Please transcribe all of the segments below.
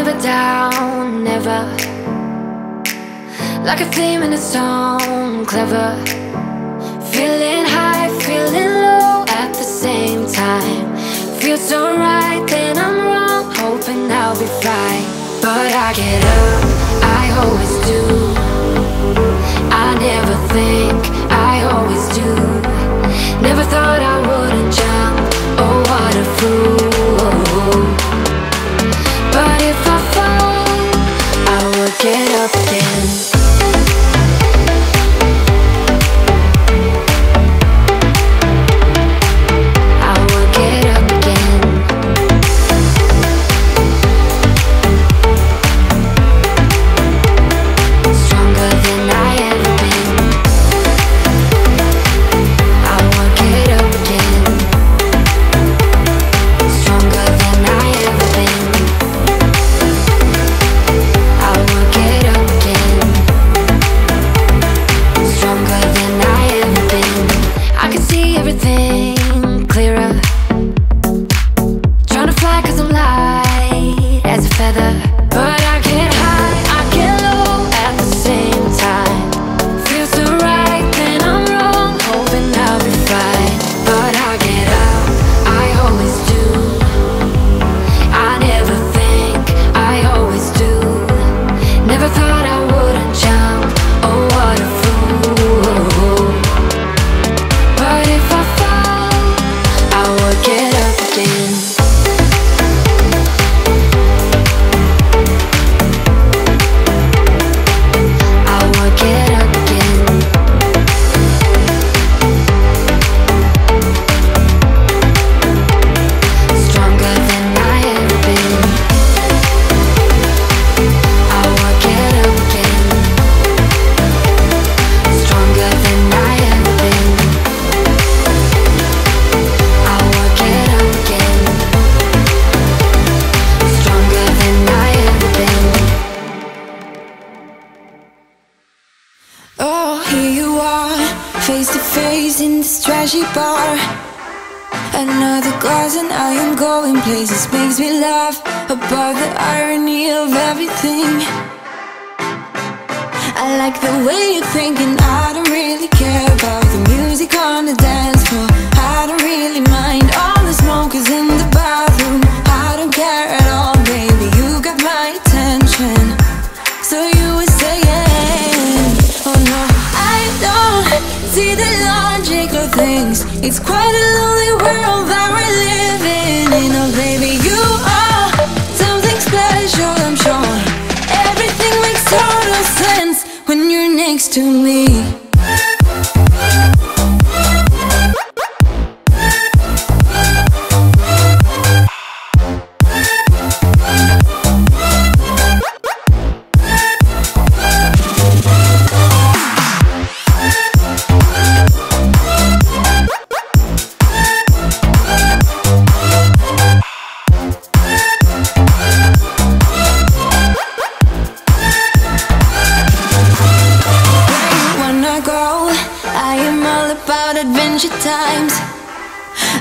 never down, never. Like a theme in a song, clever. Feeling high, feeling low at the same time. Feels so right, then I'm wrong, hoping I'll be fine. But I get up, I always do. I never think, I always do. Never thought I wouldn't jump, oh what a fool. But if I fall, I will get up again. Bar. Another glass and I am going places. Makes me laugh about the irony of everything. I like the way you're thinking. I don't really care about the music on the dance floor. I don't really mind all the smokers in the bathroom. I don't care at all, baby, you got my attention. So you were saying, oh no, I don't see the logic of things. It's quite a lonely world that we're living in. Oh baby, you are something special, I'm sure. Everything makes total sense when you're next to me. Times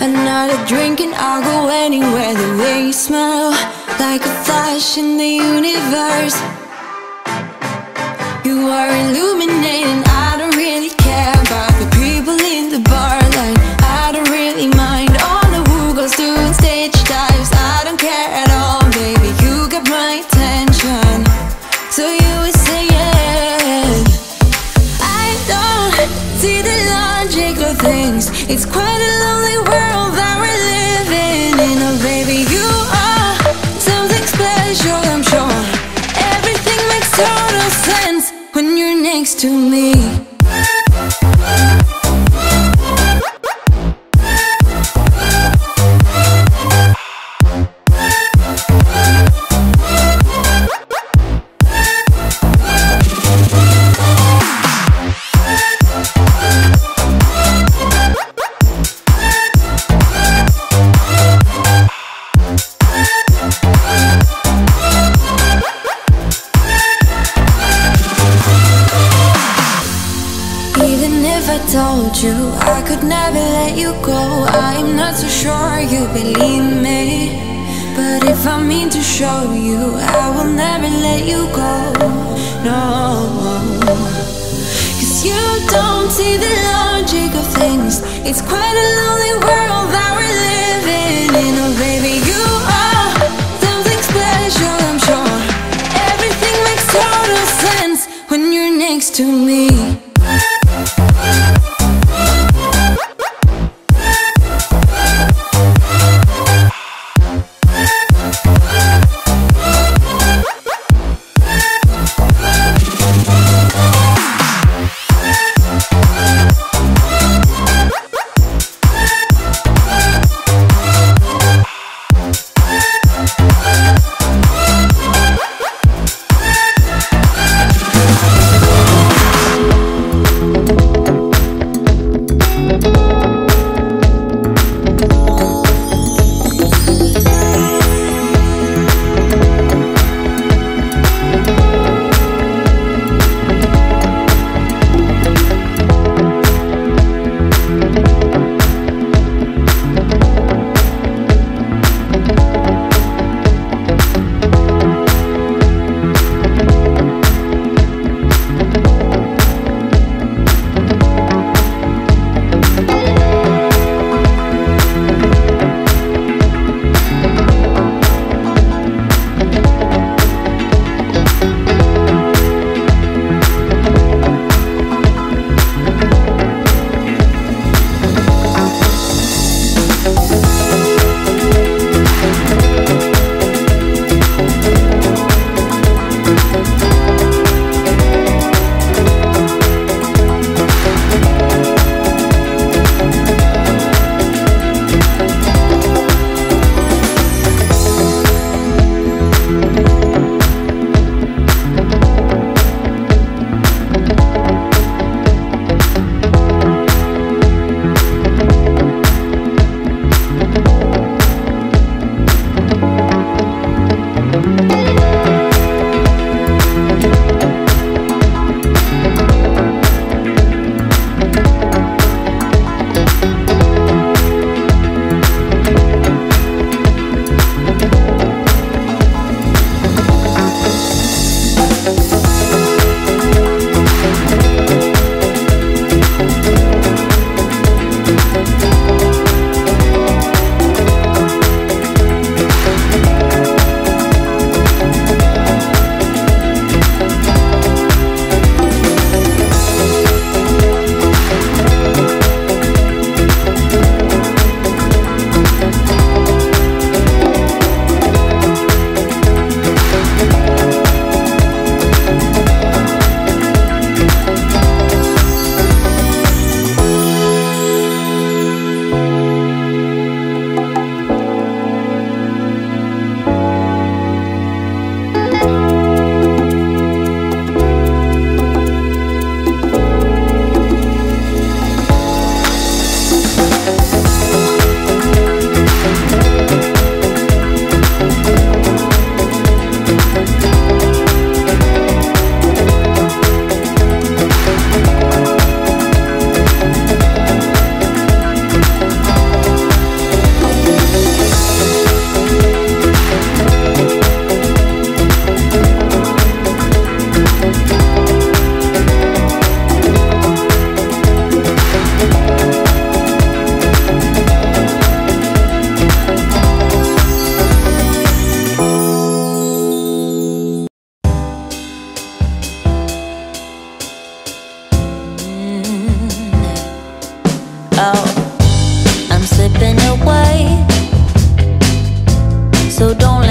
another drink and I'll go anywhere. The way you smell, like a flash in the universe. You are illuminating. I don't really care about the people in the bar line. I don't really mind all the who goes doing stage dives. I don't care at all, baby, you got my attention. So you were saying, I don't see the logic of things. It's quite a lonely world that we're living in. Oh baby, you are something special, I'm sure. Everything makes total sense when you're next to me. Told you I could never let you go. I'm not so sure you believe me. But if I mean to show you, I will never let you go. No, 'cause you don't see the logic of things. It's quite a lonely world that we're living in. Oh baby, you are something special, I'm sure. Everything makes total sense when you're next to me. Oh, I'm slipping away, so don't let